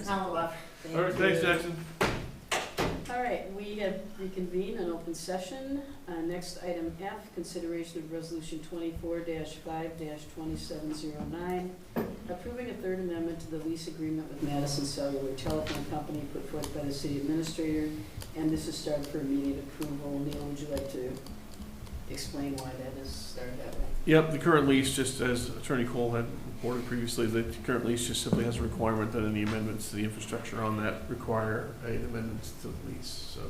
Tom left. All right, thanks, Jackson. All right, we have reconvened an open session. Next, item F, consideration of resolution 24-5-2709, approving a third amendment to the lease agreement with Madison Cellular Telephone Company put forth by the city administrator, and this is started for immediate approval. Neil, would you like to explain why that is started that way? Yep, the current lease, just as Attorney Cole had reported previously, the current lease just simply has a requirement that any amendments to the infrastructure on that require an amendment to the lease. So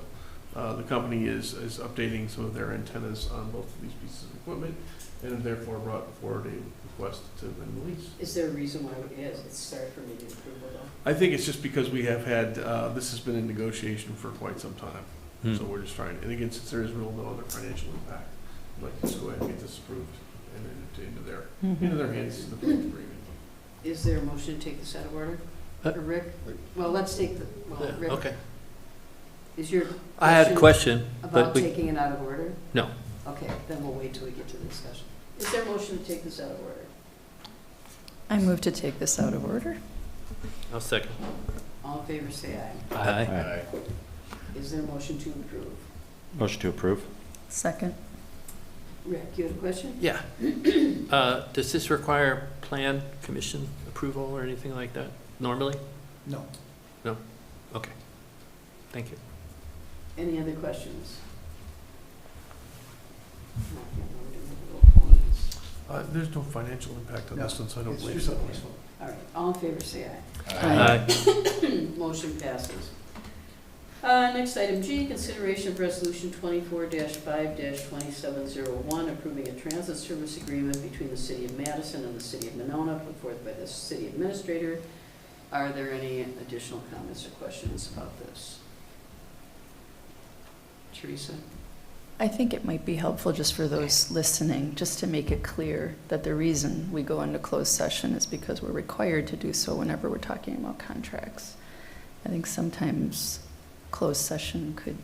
the company is updating some of their antennas on both of these pieces of equipment, and therefore brought forward a request to amend the lease. Is there a reason why it's started for immediate approval, though? I think it's just because we have had, this has been in negotiation for quite some time. So we're just trying, and again, since there is really no other financial impact, I'd like to just go ahead and get this approved and into their hands in the approved agreement. Is there a motion to take this out of order? Rick? Well, let's take the, well, Rick, Okay. is your I had a question, about but we, taking it out of order? no. Okay, then we'll wait till we get to the discussion. Is there a motion to take this out of order? I move to take this out of order. I'll second. All in favor, say aye. Aye. Is there a motion to approve? Motion to approve. Second. Rick, you have a question? Yeah. Does this require plan commission approval or anything like that normally? No. No? Okay. Thank you. Any other questions? There's no financial impact on No, this one, so I don't it's believe just so. a placeholder. All right, all in favor, say aye. Aye. Motion passes. Next, item G, consideration of resolution 24-5-2701, approving a transit service agreement between the city of Madison and the city of Monona, put forth by the city administrator. Are there any additional comments or questions about this? Teresa? I think it might be helpful just for those listening, just to make it clear that the reason we go into closed session is because we're required to do so whenever we're talking about contracts. I think sometimes closed session could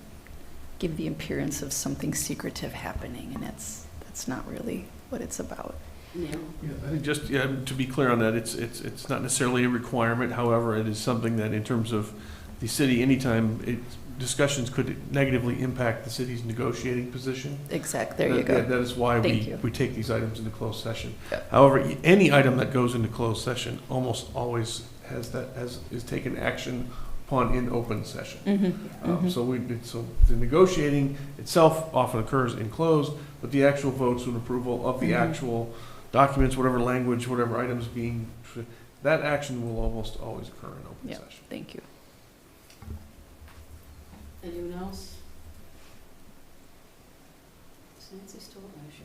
give the appearance of something secretive happening, and that's not really what it's about. Neil? Yeah, I think just, to be clear on that, it's not necessarily a requirement. However, it is something that in terms of the city, anytime discussions could negatively impact the city's negotiating position. Exactly, there you go. That is why Thank you. we take these items into closed session. Yep. However, any item that goes into closed session almost always is taken action upon in open session. So the negotiating itself often occurs in closed, but the actual votes and approval of the actual documents, whatever language, whatever items that action will almost always occur in open Yep. session. Thank you. Anyone else? Is Nancy still at my show?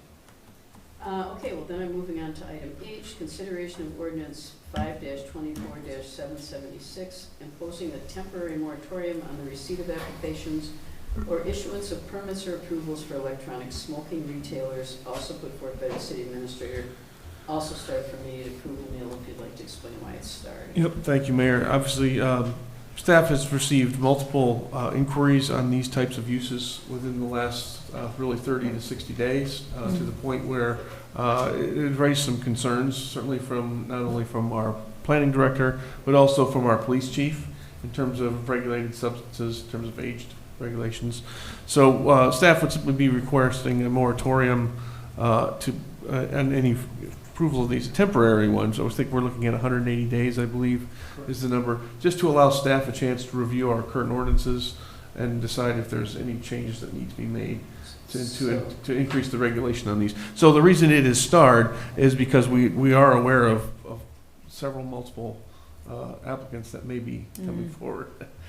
Okay, well then I'm moving on to item H, consideration of ordinance 5-24-776, imposing a temporary moratorium on the receipt of applications or issuance of permits or approvals for electronic smoking retailers, also put forth by the city administrator. Also start for immediate approval. Neil, if you'd like to explain why it's started. Yep, thank you, Mayor. Obviously, staff has received multiple inquiries on these types of uses within the last really 30 to 60 days, to the point where it raised some concerns, certainly from not only from our planning director, but also from our police chief in terms of regulated substances, in terms of aged regulations. So staff would simply be requesting a moratorium on any approval of these temporary ones. I think we're looking at 180 days, I believe, is the number, just to allow staff a chance to review our current ordinances and decide if there's any changes that need to be made to increase the regulation on these. So the reason it is starred is because we are aware of several multiple applicants that may be coming forward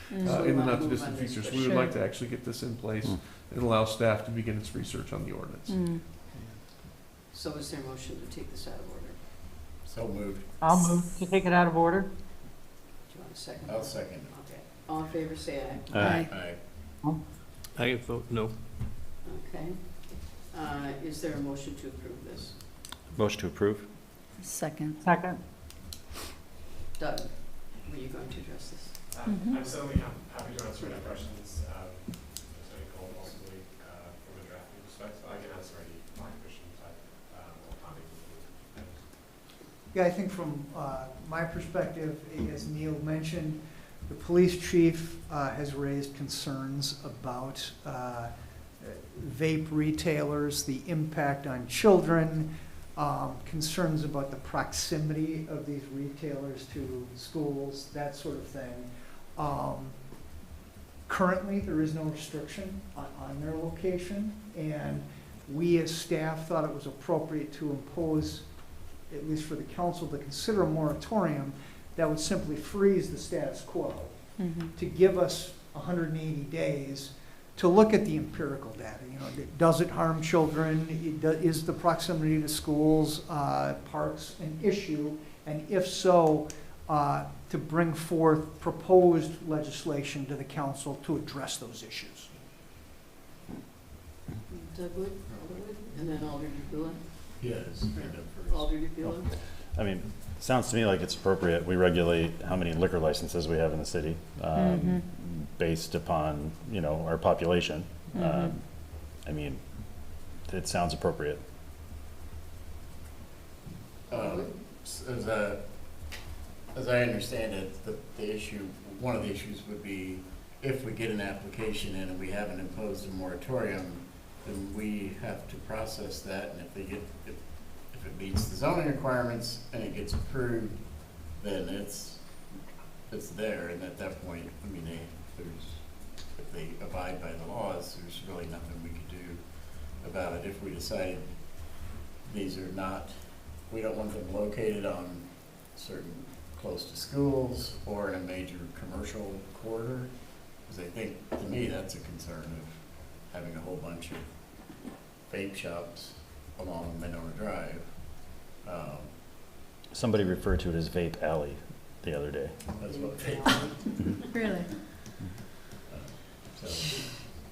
in the not too distant future. So we would like to actually get this in place and allow staff to begin its research on the ordinance. So is there a motion to take this out of order? So moved. I'll move to take it out of order. Do you want a second? I'll second. Okay. All in favor, say aye. Aye. I vote no. Okay. Is there a motion to approve this? Motion to approve. Second. Second. Doug, were you going to address this? I'm certainly happy to answer any questions. Attorney Cole, possibly from a drafting perspective. I can answer any line questions or planning. Yeah, I think from my perspective, as Neil mentioned, The police chief has raised concerns about vape retailers, the impact on children, concerns about the proximity of these retailers to schools, that sort of thing. Currently, there is no restriction on their location, and we as staff thought it was appropriate to impose, at least for the council, to consider a moratorium that would simply freeze the status quo, to give us 180 days to look at the empirical data. You know, does it harm children? Is the proximity to schools, parks an issue? And if so, to bring forth proposed legislation to the council to address those issues. Doug Wood, Alderwood, and then Alder DePila. Yes. Alder DePila. I mean, sounds to me like it's appropriate. We regulate how many liquor licenses we have in the city, based upon, you know, our population. I mean, it sounds appropriate. As I understand it, the issue, one of the issues would be if we get an application in and we haven't imposed a moratorium, then we have to process that, and if it meets the zoning requirements and it gets approved, then it's there, and at that point, I mean, if they abide by the laws, there's really nothing we could do about it. If we decide these are not, we don't want them located on certain close to schools or in a major commercial corridor, because I think, to me, that's a concern of having a whole bunch of vape shops along Monona Drive. Somebody referred to it as Vape Alley the other day. That's what they, Really? so,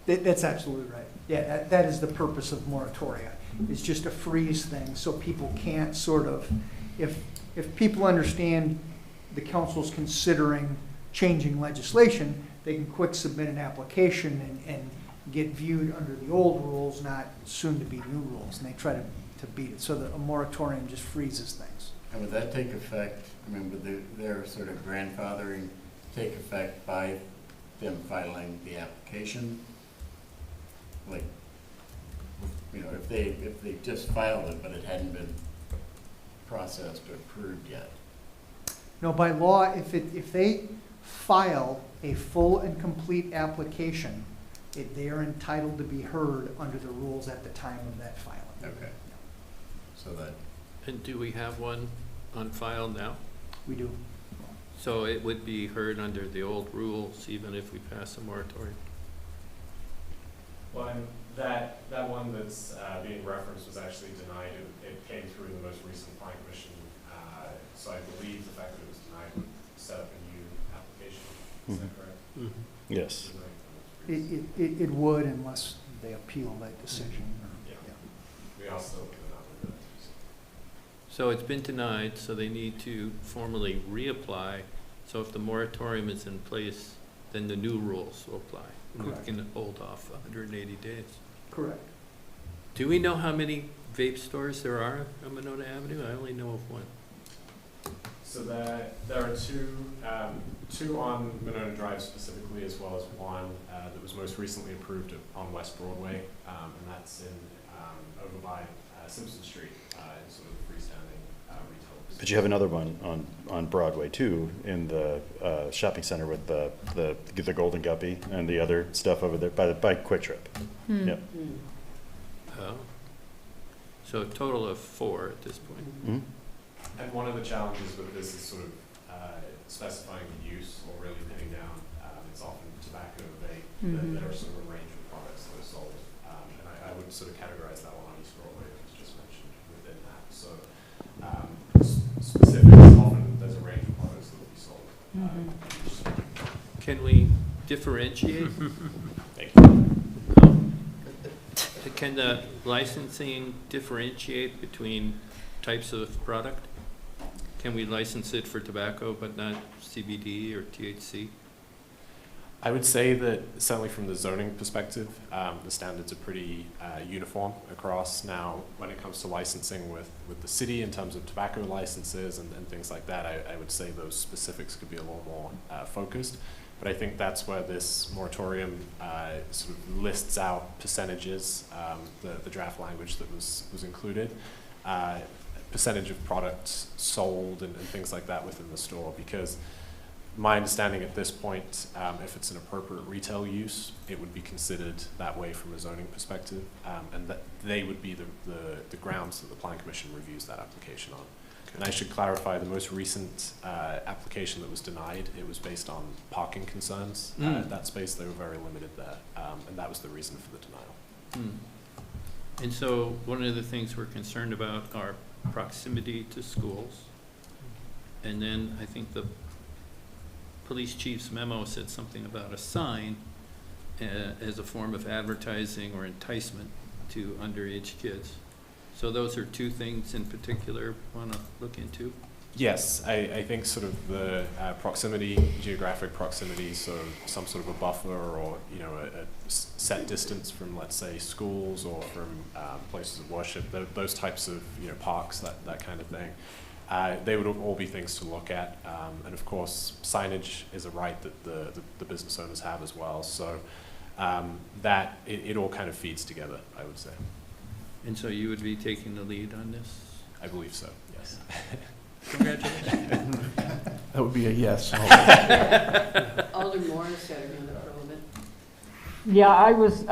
That's absolutely right. Yeah, that is the purpose of moratoria. It's just a freeze thing, so people can't sort of, if people understand the council's considering changing legislation, they can quick submit an application and get viewed under the old rules, not soon-to-be new rules, and they try to beat it. So that a moratorium just freezes things. and would that take effect, I mean, would their sort of grandfathering take effect by them filing the application? Like, you know, if they just filed it, but it hadn't been processed or approved yet? No, by law, if they file a full and complete application, they are entitled to be heard under the rules at the time of that filing. Okay. So that, And do we have one on file now? We do. So it would be heard under the old rules, even if we pass a moratorium? Well, and that one that's being referenced was actually denied. It came through the most recent plan commission. So I believe the fact that it was denied would set up a new application. Is that correct? Yes. It would unless they appeal that decision. Yeah. We also opened it up with that. So it's been denied, so they need to formally reapply. So if the moratorium is in place, then the new rules will apply. And we Correct. can hold off 180 days. Correct. Do we know how many vape stores there are on Monona Avenue? I only know of one. So there are two on Monona Drive specifically, as well as one that was most recently approved on West Broadway, and that's in over by Simpson Street, in sort of the freestanding retail. But you have another one on Broadway too, in the shopping center with the Golden Guppy and the other stuff over there by Quick Trip. Yep. Oh. So a total of 4 at this point. Mhm. And one of the challenges with this is sort of specifying the use or really pinning down. It's often tobacco, vape, that are sort of a range of products that are sold. And I would sort of categorize that one on East Broadway, as just mentioned, within that. So specifics, often there's a range of products that will be sold. Can we differentiate? Thank you. Can the licensing differentiate between types of product? Can we license it for tobacco but not CBD or THC? I would say that certainly from the zoning perspective, the standards are pretty uniform across. Now, when it comes to licensing with the city in terms of tobacco licenses and things like that, I would say those specifics could be a little more focused. But I think that's where this moratorium sort of lists out percentages, the draft language that was included, percentage of products sold and things like that within the store, because my understanding at this point, if it's an appropriate retail use, it would be considered that way from a zoning perspective, and that they would be the grounds that the Plan Commission reviews that application on. And I should clarify, the most recent application that was denied, it was based on parking concerns. At that space, they were very limited there, and that was the reason for the denial. And so one of the things we're concerned about are proximity to schools. And then I think the police chief's memo said something about a sign as a form of advertising or enticement to underage kids. So those are two things in particular want to look into? Yes, I think sort of the proximity, geographic proximity, so some sort of a buffer or, you know, a set distance from, let's say, schools or from places of worship, those types of, you know, parks, that kind of thing. They would all be things to look at. And of course, signage is a right that the business owners have as well. So that, it all kind of feeds together, I would say. And so you would be taking the lead on this? I believe so, yes. Congratulations. That would be a yes. Alder Morris had her hand up for a little bit. Yeah, I was,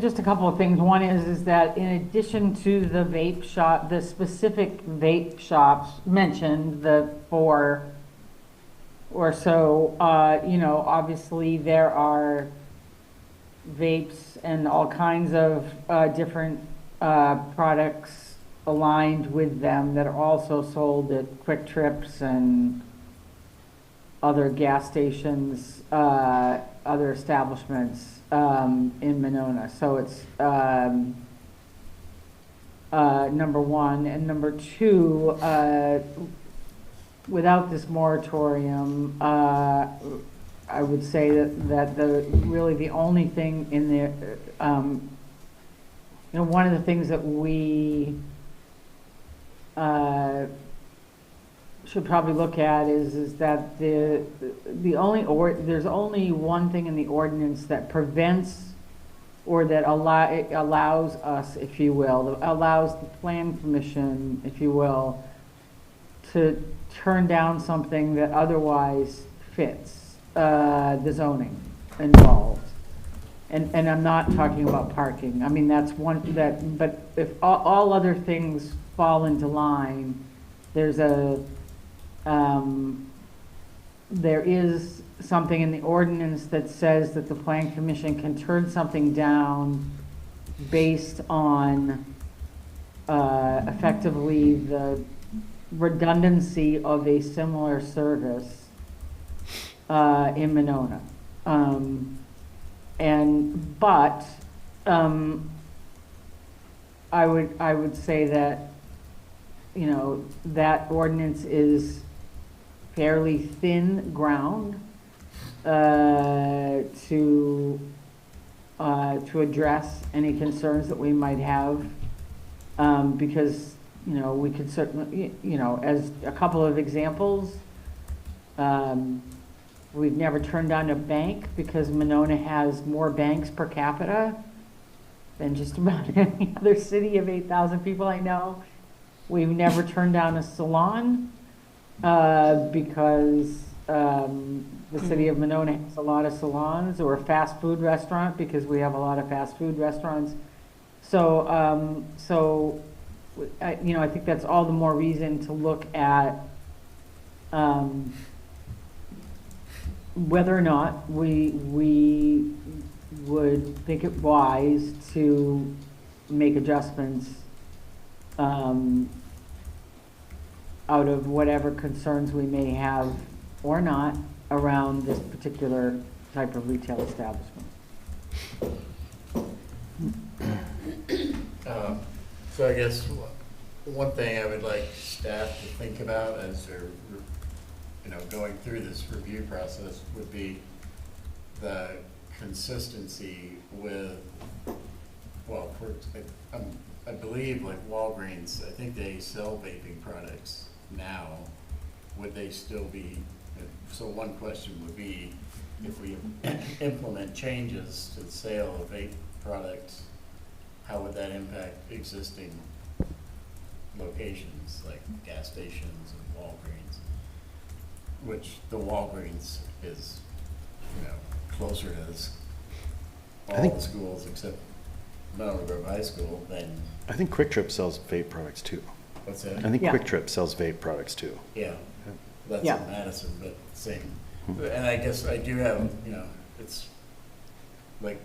just a couple of things. One is that in addition to the vape shop, the specific vape shops mentioned, the 4 or so, you know, obviously there are vapes and all kinds of different products aligned with them that are also sold at Quick Trips and other gas stations, other establishments in Monona. So it's number one. And number two, without this moratorium, I would say that really the only thing in there, you know, one of the things that we should probably look at is that there's only one thing in the ordinance that prevents or that allows us, if you will, allows the Plan Commission, if you will, to turn down something that otherwise fits the zoning involved. And I'm not talking about parking. I mean, that's one that, but if all other things fall into line, there is something in the ordinance that says that the Plan Commission can turn something down based on effectively the redundancy of a similar service in Monona. But I would say that, you know, that ordinance is fairly thin ground to address any concerns that we might have, because, you know, we could certainly, you know, as a couple of examples, we've never turned down a bank because Monona has more banks per capita than just about any other city of 8,000 people I know. We've never turned down a salon because the city of Monona has a lot of salons, or a fast food restaurant because we have a lot of fast food restaurants. So, you know, I think that's all the more reason to look at whether or not we would think it wise to make adjustments out of whatever concerns we may have or not around this particular type of retail establishment. So I guess one thing I would like staff to think about as they're, you know, going through this review process would be, the consistency with, well, I believe like Walgreens, I think they sell vaping products now. Would they still be, so one question would be, if we implement changes to the sale of vape products, how would that impact existing locations like gas stations and Walgreens? Which the Walgreens is, you know, closer to this, I all think- the schools except Middle Grove High School than, I think Quick Trip sells vape products too. what's I that? think Yeah. Quick Trip sells vape products too. Yeah, that's Yeah. in Madison, but same. Hmm. And I guess I do have, you know, it's like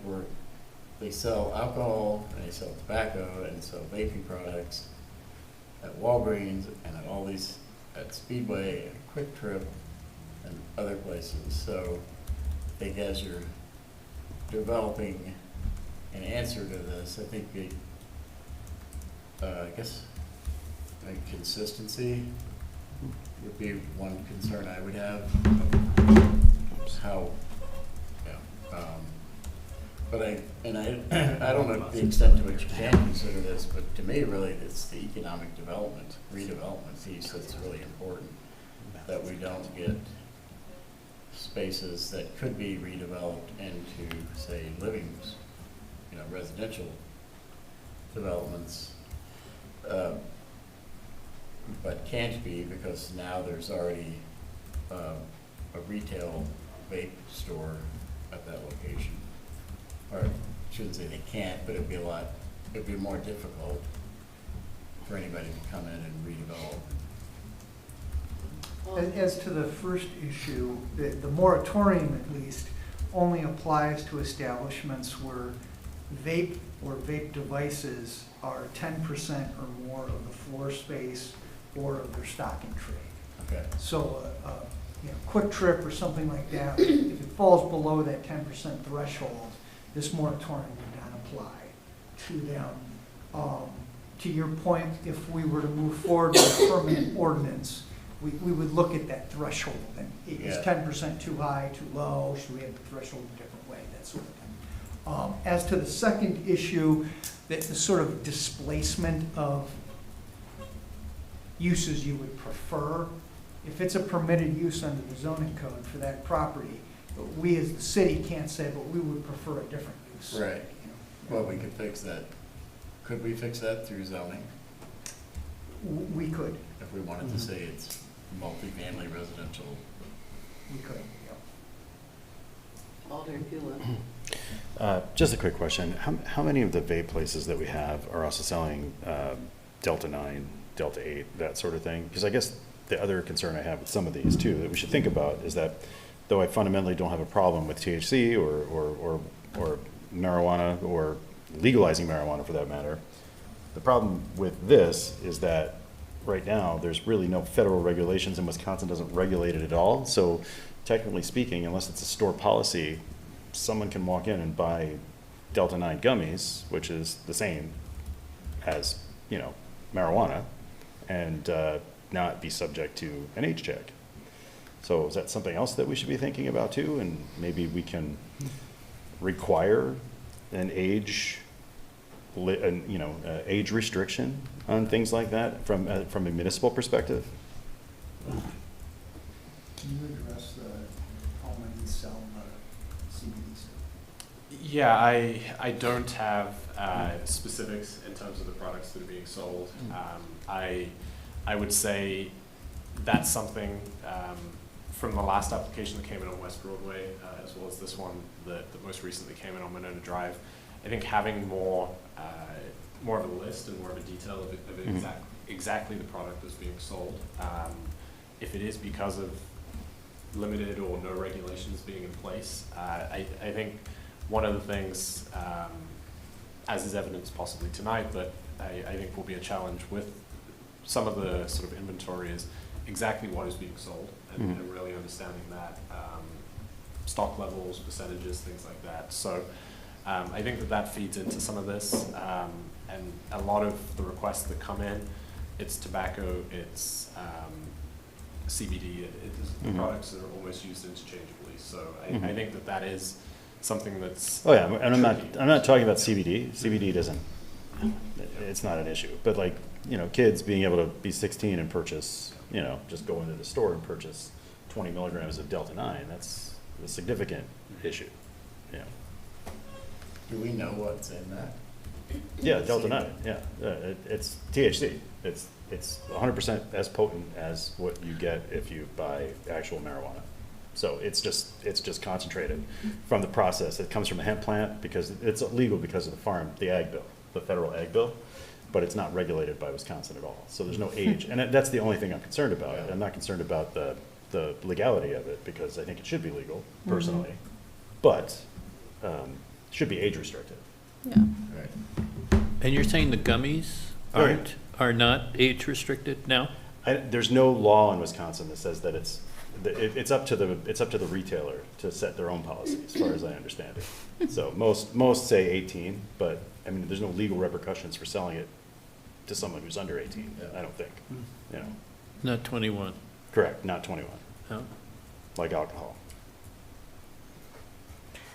they sell alcohol, and they sell tobacco, and sell vaping products at Walgreens, and at all these, at Speedway, and Quick Trip, and other places. So I think as you're developing an answer to this, I think I guess, like consistency would be one concern I would have. How, yeah, but I don't know the extent to which you can consider this, but to me, really, it's the economic development, redevelopment piece that's really important. That we don't get spaces that could be redeveloped into, say, livings, you know, residential developments, but can't be because now there's already a retail vape store at that location. Or I shouldn't say they can't, but it'd be more difficult for anybody to come in and redevelop. As to the first issue, the moratorium at least only applies to establishments where vape or vape devices are 10% or more of the floor space or of their stock and trade. Okay. So, you know, Quick Trip or something like that, if it falls below that 10% threshold, this moratorium would not apply to them. To your point, if we were to move forward with a permanent ordinance, we would look at that threshold, and is Yeah. 10% too high, too low, should we have the threshold a different way, that sort of thing. As to the second issue, the sort of displacement of uses you would prefer, if it's a permitted use under the zoning code for that property, we as the city can't say, but we would prefer a different use. Right. You know. Well, we could fix that. Could we fix that through zoning We could, if we wanted to say it's multifamily residential? we could, yeah. Alder Buell. Just a quick question. How many of the vape places that we have are also selling Delta 9, Delta 8, that sort of thing? Because I guess the other concern I have with some of these too, that we should think about is that though I fundamentally don't have a problem with THC or marijuana or legalizing marijuana for that matter, the problem with this is that right now there's really no federal regulations and Wisconsin doesn't regulate it at all. So technically speaking, unless it's a store policy, someone can walk in and buy Delta 9 gummies, which is the same as, you know, marijuana, and not be subject to an age check. So is that something else that we should be thinking about too? And maybe we can require an age, age restriction on things like that from a municipal perspective? Can you address how many sell CBD stuff? Yeah, I don't have specifics in terms of the products that are being sold. I would say that's something from the last application that came in on West Broadway, as well as this one that most recently came in on Monona Drive. I think having more of a list and more of a detail of exactly the product that's being sold. If it is because of limited or no regulations being in place, I think one of the things, as is evidenced possibly tonight, but I think will be a challenge with some of the sort of inventory is exactly what is being sold and really understanding that, stock levels, percentages, things like that. So I think that feeds into some of this, and a lot of the requests that come in, it's tobacco, it's CBD, the products that are almost used interchangeably. So I think that is something that's. Oh, yeah, and I'm not talking about CBD. CBD doesn't, it's not an issue. But like, you know, kids being able to be 16 and purchase, you know, just go into the store and purchase 20 milligrams of Delta-9, that's a significant issue, you know. Do we know what's in that? Yeah, Delta-9, yeah. It's THC. It's 100% as potent as what you get if you buy actual marijuana. So it's just concentrated from the process. It comes from a hemp plant because it's illegal because of the ag bill, the federal ag bill, but it's not regulated by Wisconsin at all. So there's no age, and that's the only thing I'm concerned about. I'm not concerned about the legality of it because I think it should be legal personally, but should be age restricted. Yeah. Right. And you're saying the gummies are not age restricted now? There's no law in Wisconsin that says that it's up to the retailer to set their own policy, as far as I understand it. So most say 18, but I mean, there's no legal repercussions for selling it to someone who's under 18. I don't think. You know, Not 21? correct, not 21, No? like alcohol.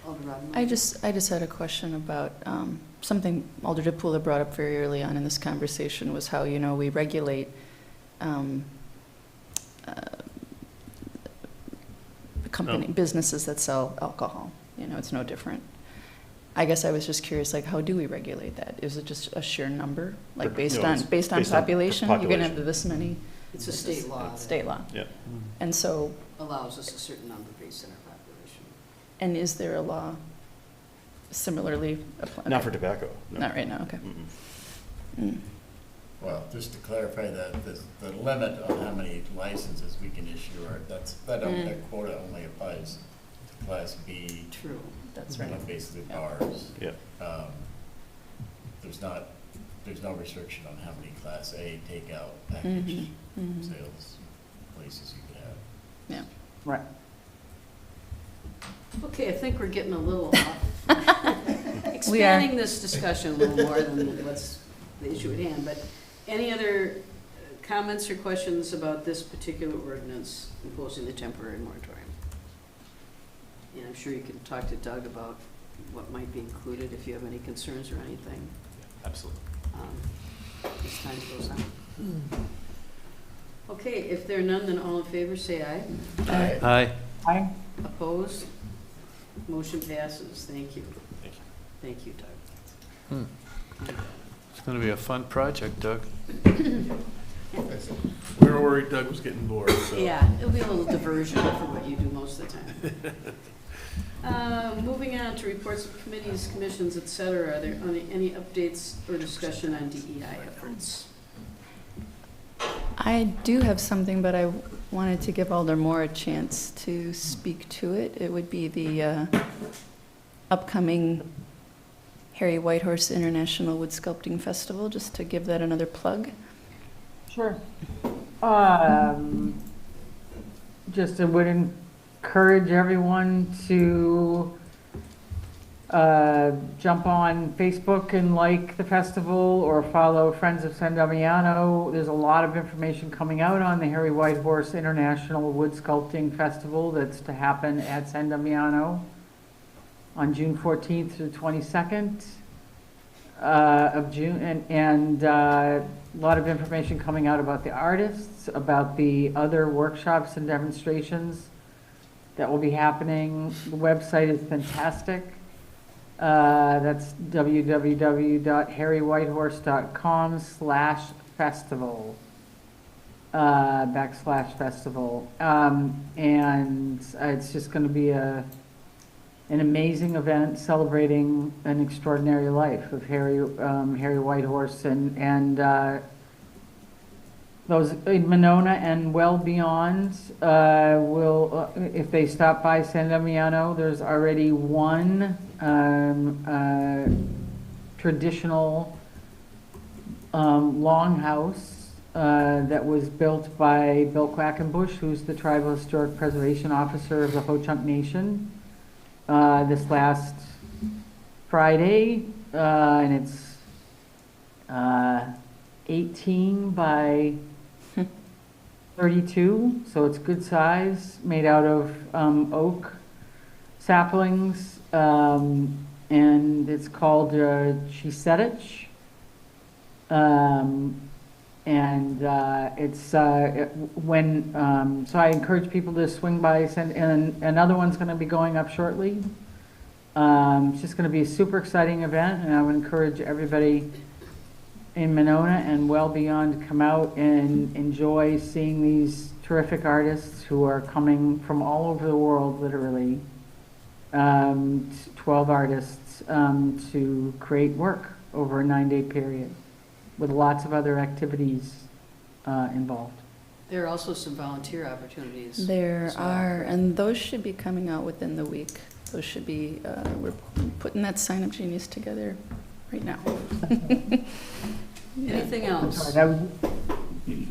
Alderman I just had a question about something Alder DePula brought up very early on in this conversation was how, you know, we regulate businesses that sell alcohol. You know, it's no different. I guess I was just curious, like, how do we regulate that? Is it just a sheer number, like based No, on it's based on based on population? You're gonna have population. this many. It's a state law that State law. Yeah. And so, allows us a certain number based on our population. and is there a law similarly applied? Not for tobacco. No. Not right now. Okay. Mm-mm. Mm. Well, just to clarify that, the limit on how many licenses we can issue that quota only applies to Class B. True. That's you know, right. basically Yeah. bars. Yeah. There's no restriction on how many Class A takeout package Mhm. sales places you could have. Yeah. Right. Okay, I think we're getting a little off. Expanding this discussion a little more than what's the issue at hand, but any other comments or questions about this particular ordinance imposing the temporary moratorium? And I'm sure you can talk to Doug about what might be included if you have any concerns or anything, Absolutely. as time goes on. Okay, if there are none, then all in favor, say aye. Aye. Aye. Aye. Opposed? Motion passes. Thank you. Thank you. Thank you, Doug. It's going to be a fun project, Doug. We were worried Doug was getting bored, so. Yeah, it'll be a little diversion from what you do most of the time. Moving on to reports of committees, commissions, et cetera. Are there any updates or discussion on DEI efforts? I do have something, but I wanted to give Alder Moore a chance to speak to it. It would be the upcoming Harry Whitehorse International Wood Sculpting Festival, just to give that another plug. Sure. Just I would encourage everyone to jump on Facebook and like the festival or follow Friends of San Damiano. There's a lot of information coming out on the Harry Whitehorse International Wood Sculpting Festival that's to happen at San Damiano on June 14th through 22nd of June, and a lot of information coming out about the artists, about the other workshops and demonstrations that will be happening. The website is fantastic. That's www.harrywhitehorse.com/festival, /festival. And it's just going to be an amazing event celebrating an extraordinary life of Harry Whitehorse and those in Monona and well beyond will, if they stop by San Damiano, there's already one traditional longhouse that was built by Bill Quackenbush, who's the Tribal Historic Preservation Officer of the Ho-Chunk Nation, this last Friday, and it's 18 by 32, so it's good size, made out of oak. saplings, and it's called Chisetich. And it's when, so I encourage people to swing by, and another one's going to be going up shortly. It's just going to be a super exciting event, and I would encourage everybody in Monona and well beyond to come out and enjoy seeing these terrific artists who are coming from all over the world, literally. 12 artists to create work over a 9-day period with lots of other activities involved. There are also some volunteer opportunities. There as well. are, and those should be coming out within the week. Those should be, we're putting that sign-up genius together right now. Yeah. Anything else? Sorry, that Did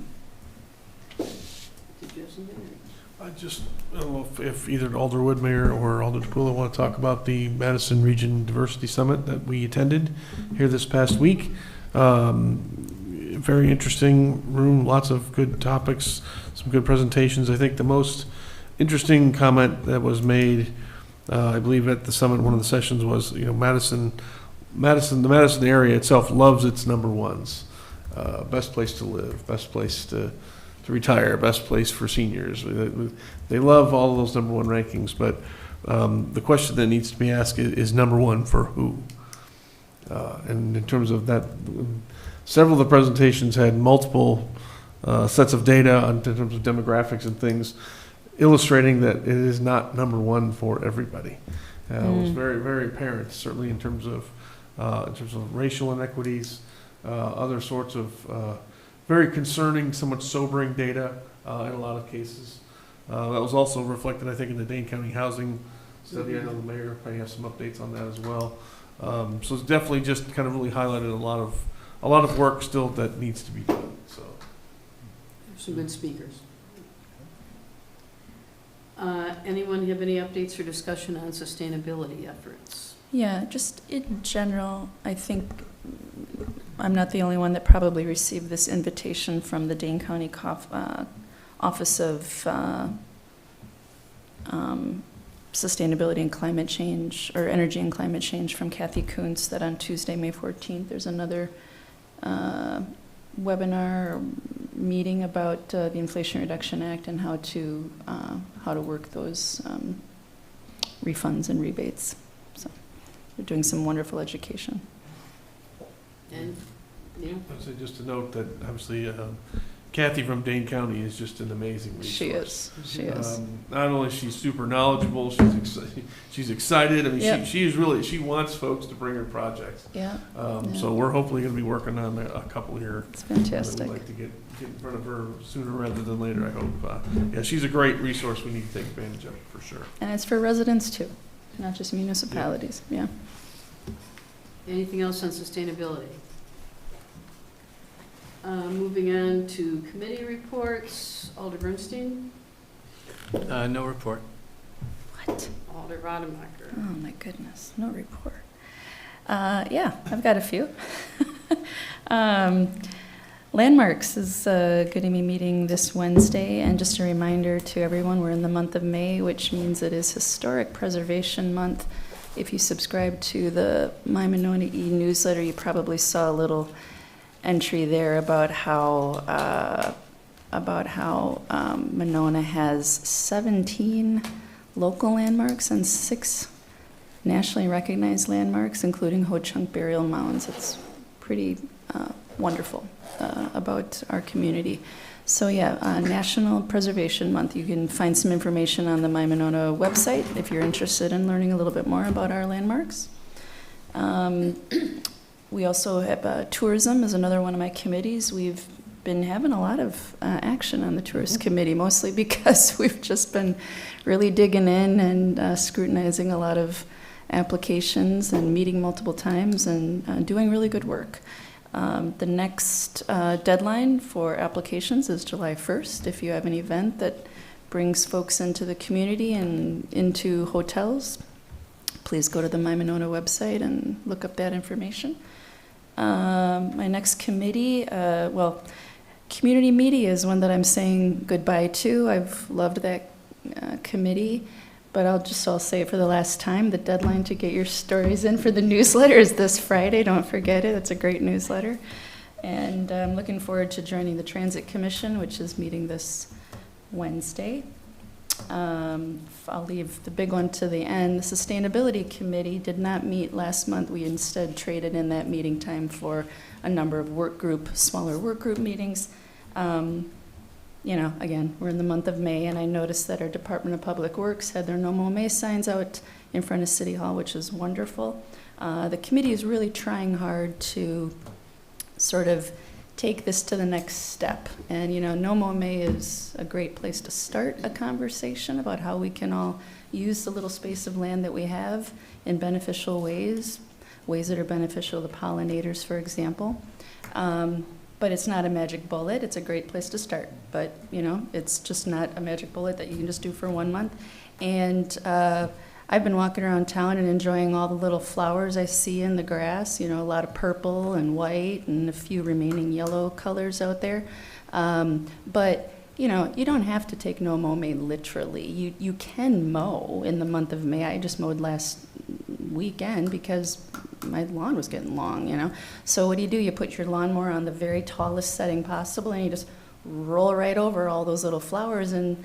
you have something? I just, I don't know if either Alder Woodmayor or Alder DePula want to talk about the Madison Region Diversity Summit that we attended here this past week. Very interesting room, lots of good topics, some good presentations. I think the most interesting comment that was made, I believe at the summit, one of the sessions was, the Madison area itself loves its number ones. Best place to live, best place to retire, best place for seniors. They love all of those number one rankings, but the question that needs to be asked is number one for who? And in terms of that, several of the presentations had multiple sets of data in terms of demographics and things, illustrating that it is not number one for everybody. It was very, very apparent, certainly in terms of racial inequities, other sorts of very concerning, somewhat sobering data in a lot of cases. That was also reflected, I think, in the Dane County Housing Study. I know the mayor probably has some updates on that as well. So it's definitely just kind of really highlighted a lot of work still that needs to be done. So Some good speakers. Anyone have any updates or discussion on sustainability efforts? Yeah, just in general, I think I'm not the only one that probably received this invitation from the Dane County Office of Sustainability and Climate Change, or Energy and Climate Change, from Kathy Kuntz, that on Tuesday, May 14th, there's another webinar or meeting about the Inflation Reduction Act and how to work those refunds and rebates. So they're doing some wonderful education. And, Neil? I'd say just to note that obviously Kathy from Dane County is just an amazing resource. She is. Not only is she super knowledgeable, she's excited. I mean, Yep. she wants folks to bring her projects. Yeah, So we're hopefully going to be working on a couple here. it's We'd fantastic. like to get in front of her sooner rather than later, I hope. Yeah, she's a great resource we need to take advantage of, for sure. And it's for residents too, not just municipalities, yeah. Anything else on sustainability? Moving on to committee reports. Alder Bernstein? No report. What? Alder Rademacher? Oh my goodness, no report. Yeah, I've got a few. Landmarks is going to be meeting this Wednesday, and just a reminder to everyone, we're in the month of May, which means it is Historic Preservation Month. If you subscribe to the My Monona e-newsletter, you probably saw a little entry there about how Monona has 17 local landmarks and 6 nationally recognized landmarks, including Ho-Chunk burial mounds. It's pretty wonderful about our community. So yeah, National Preservation Month. You can find some information on the My Monona website if you're interested in learning a little bit more about our landmarks. We also have tourism is another one of my committees. We've been having a lot of action on the tourist committee, mostly because we've just been really digging in and scrutinizing a lot of applications and meeting multiple times and doing really good work. The next deadline for applications is July 1st. If you have an event that brings folks into the community and into hotels, please go to the My Monona website and look up that information. My next committee, community media is one that I'm saying goodbye to. I've loved that committee. But I'll say it for the last time, the deadline to get your stories in for the newsletter is this Friday. Don't forget it. It's a great newsletter. And I'm looking forward to joining the Transit Commission, which is meeting this Wednesday. I'll leave the big one to the end. The Sustainability Committee did not meet last month. We instead traded in that meeting time for a number of smaller work group meetings. Again, we're in the month of May, and I noticed that our Department of Public Works had their No Mow May signs out in front of City Hall, which is wonderful. The committee is really trying hard to sort of take this to the next step. And, No Mow May is a great place to start a conversation about how we can all use the little space of land that we have in beneficial ways that are beneficial to pollinators, for example. But it's not a magic bullet. It's a great place to start. But, it's just not a magic bullet that you can just do for 1 month. And I've been walking around town and enjoying all the little flowers I see in the grass, a lot of purple and white and a few remaining yellow colors out there. But, you don't have to take No Mow May literally. You can mow in the month of May. I just mowed last weekend because my lawn was getting long, So what do? You put your lawnmower on the very tallest setting possible, and you just roll right over all those little flowers, and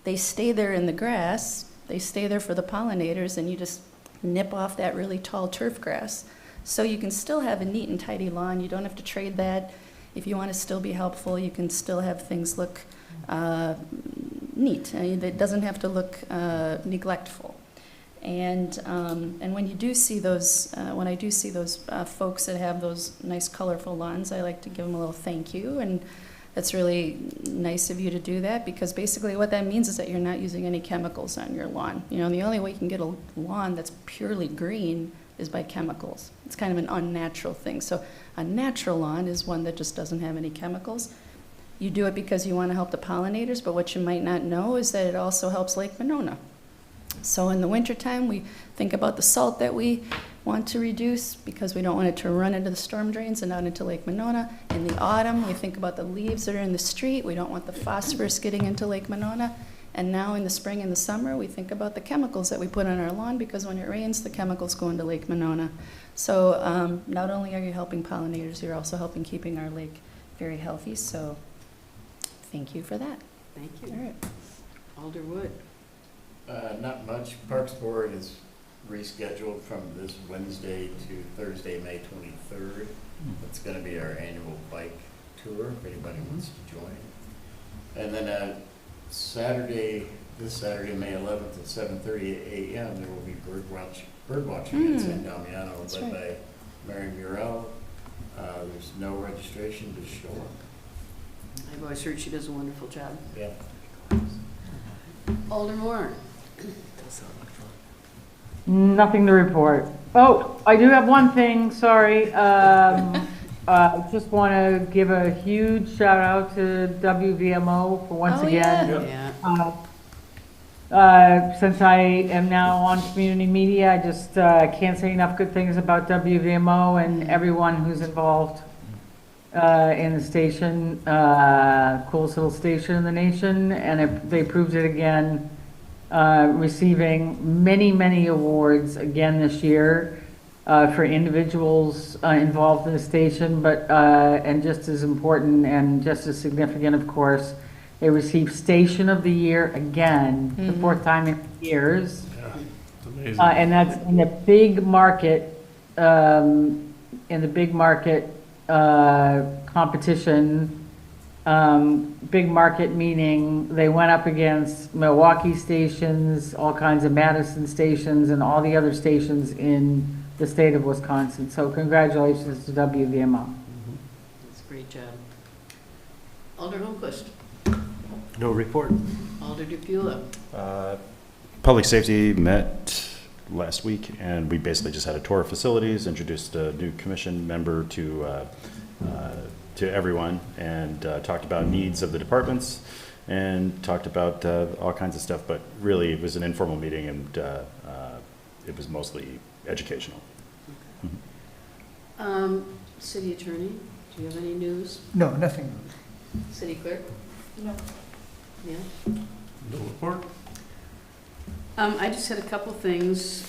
they stay there in the grass. They stay there for the pollinators, and you just nip off that really tall turf grass. So you can still have a neat and tidy lawn. You don't have to trade that. If you want to still be helpful, you can still have things look neat. It doesn't have to look neglectful. And when you do see those, when I do see those folks that have those nice colorful lawns, I like to give them a little thank you. And that's really nice of you to do that, because basically what that means is that you're not using any chemicals on your lawn. The only way you can get a lawn that's purely green is by chemicals. It's kind of an unnatural thing. So a natural lawn is one that just doesn't have any chemicals. You do it because you want to help the pollinators, but what you might not know is that it also helps Lake Monona. So in the wintertime, we think about the salt that we want to reduce because we don't want it to run into the storm drains and out into Lake Monona. In the autumn, we think about the leaves that are in the street. We don't want the phosphorus getting into Lake Monona. And now in the spring and the summer, we think about the chemicals that we put on our lawn, because when it rains, the chemicals go into Lake Monona. So not only are you helping pollinators, you're also helping keeping our lake very healthy. So thank you for that. Thank you. All right. Alder Wood. Not much. Parks Board is rescheduled from this Wednesday to Thursday, May 23rd. It's going to be our annual bike tour, if anybody wants to join. And then this Saturday, May 11th at 7:30 a.m., there will be bird watching in San Damiano, That's led right. by Mary Murrell. There's no registration, just show up. I've always heard she does a wonderful job. Yeah. Alder Moore. Nothing to report. Oh, I do have one thing, sorry. I just want to give a huge shout out to WVMO for once again. Yeah. Since I am now on community media, I just can't say enough good things about WVMO and everyone who's involved in the station, coolest little station in the nation, and they proved it again, receiving many, many awards again this year for individuals involved in the station, but and just as important and just as significant, of course, they received Station of the Year again, the fourth time in years. Yeah, it's amazing. And that's in the big market, competition. Big market meaning they went up against Milwaukee stations, all kinds of Madison stations, and all the other stations in the state of Wisconsin. So congratulations to WVMO. That's a great job. Alder Holmquist. No report. Alder Dupula. Public safety met last week, and we basically just had a tour of facilities, introduced a new commission member to everyone, and talked about needs of the departments, and talked about all kinds of stuff. But really, it was an informal meeting, and it was mostly educational. City Attorney, do you have any news? No, nothing. City Clerk? No. Yeah? No report? I just had a couple things.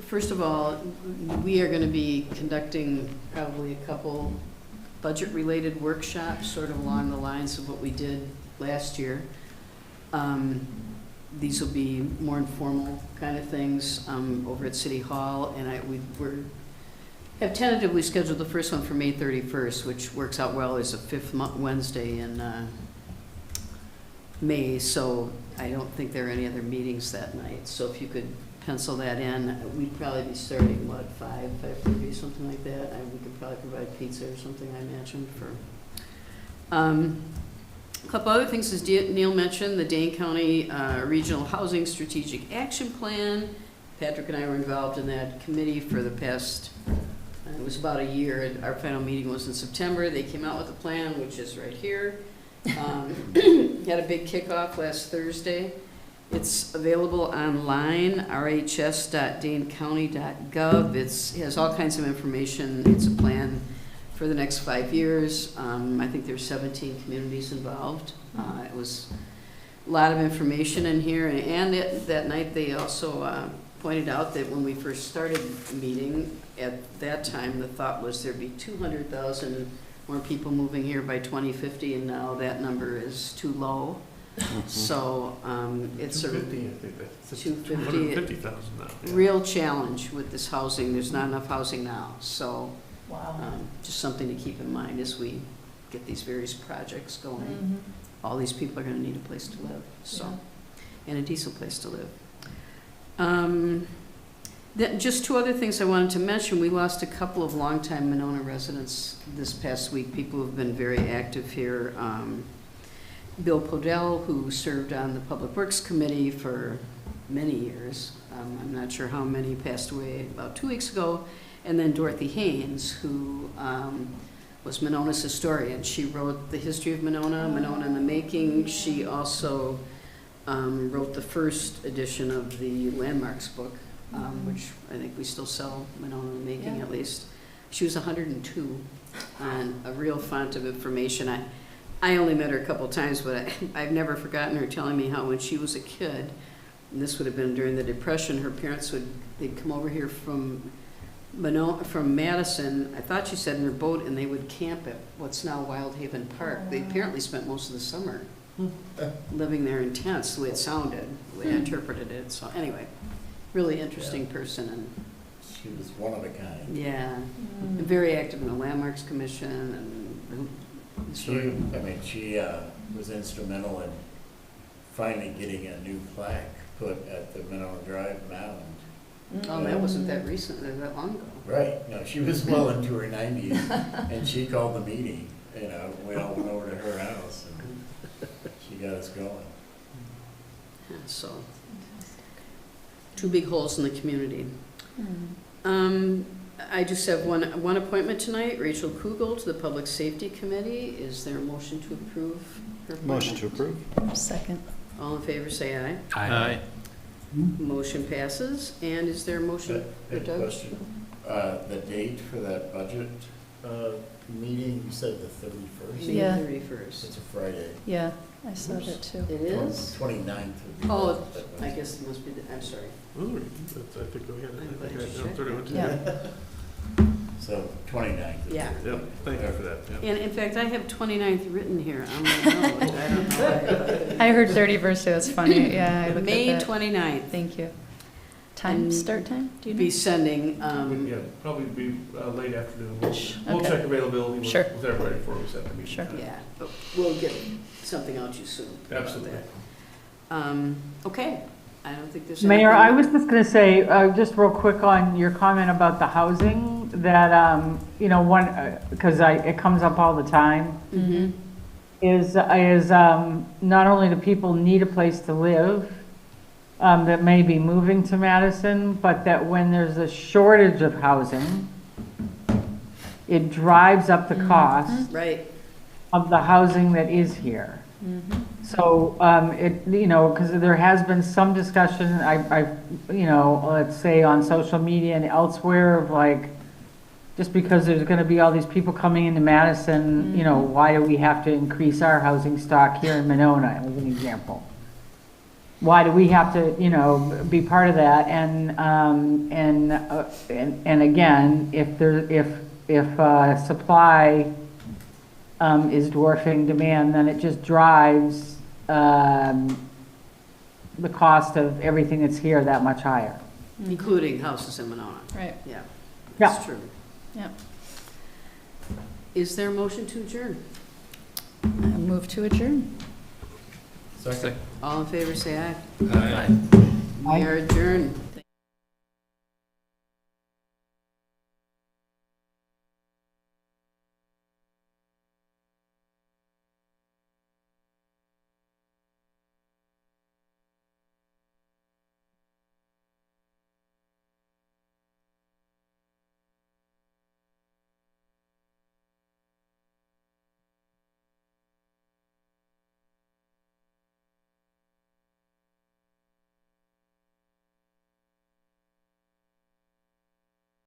First of all, we are gonna be conducting probably a couple budget-related workshops, sort of along the lines of what we did last year. These will be more informal kind of things, over at City Hall, and have tentatively scheduled the first one for May 31st, which works out well as a fifth Wednesday in, May, so I don't think there are any other meetings that night. So if you could pencil that in, we'd probably be starting, 5:30, something like that. We could probably provide pizza or something, I imagine, for. A couple other things, as Neil mentioned, the Dane County Regional Housing Strategic Action Plan. Patrick and I were involved in that committee for the past, it was about a year. Our final meeting was in September. They came out with a plan, which is right here. Had a big kickoff last Thursday. It's available online, rhs.danecounty.gov. It has all kinds of information. It's a plan for the next 5 years. I think there's 17 communities involved. It was a lot of information in here. And that night, they also pointed out that when we first started meeting, at that time, the thought was there'd be 200,000 more people moving here by 2050, and now that number is too low. So it's a 250, I think that's 250. now. Yeah. Real challenge with this housing. There's not enough housing now. So Wow. just something to keep in mind as we get these various projects going. Mhm. All these people are going to need a place to live, so, and a decent place to live. Just two other things I wanted to mention. We lost a couple of longtime Monona residents this past week, people who've been very active here. Bill Podell, who served on the Public Works Committee for many years. I'm not sure how many, passed away about 2 weeks ago. And then Dorothy Haynes, who was Monona's historian. She wrote The History of Monona, Monona in the Making. She also wrote the first edition of the Landmarks book, which I think we still sell, Monona in the Making at least. She was 102 and a real font of information. I only met her a couple times, but I've never forgotten her telling me how when she was a kid, and this would have been during the Depression, her parents they'd come over here from Madison, I thought she said, in her boat, and they would camp at what's now Wild Haven Park. They apparently spent most of the summer living there in tents, the way it sounded, the way I interpreted it. So anyway, really interesting person, and She was one of a kind. yeah, and very active in the Landmarks Commission, and She was instrumental in finally getting a new plaque put at the Monona Drive Mound. oh, that wasn't that recent, that long ago. Right, no, she was well into her 90s, and she called the meeting, we all went over to her house, and she got us going. Yeah, so, two big holes in the community. I just have one appointment tonight, Rachel Kugel to the Public Safety Committee. Is there a motion to approve her appointment? Motion to approve. Second. All in favor, say aye. Aye. Motion passes. And is there a motion? Good Doug? question. The date for that budget meeting, you said the 31st? May Yeah. 31st. It's a Friday. Yeah, I saw that too. It is? 29th would be. Oh, that I Wednesday. guess it must be, I'm sorry. I think we had it. I think I had 31 too. Yeah. So 29th. is Yeah. the- Yep, thank you for that. Yeah. And in fact, I have 29th written here on my note. I don't know. I heard 31st, so it's funny. Yeah, I looked May at that. 29th. Thank you. Time, And start time? Do you know? Be sending, Yeah, probably be late afternoon. We'll Okay. check availability Sure. with everybody before we set the meeting. Sure. time. yeah, but we'll get something out to you soon. about Absolutely. that. Okay, I don't think there's. Mayor, I anything- was just going to say, just real quick on your comment about the housing, that, because it comes up all the time, Mhm. is not only do people need a place to live that may be moving to Madison, but that when there's a shortage of housing, it drives up the cost Right, of the housing that is here. Mhm. So, because there has been some discussion, let's say on social media and elsewhere of like, just because there's gonna be all these people coming into Madison, why do we have to increase our housing stock here in Monona, as an example? why do we have to, you know, be part of that? And again, if supply is dwarfing demand, then it just drives the cost of everything that's here that much higher. Including houses in Monona. Right. Yeah. Yeah. That's true. Yep. Is there a motion to adjourn? Move to adjourn. Second. All in favor, say aye. Aye. We are adjourned.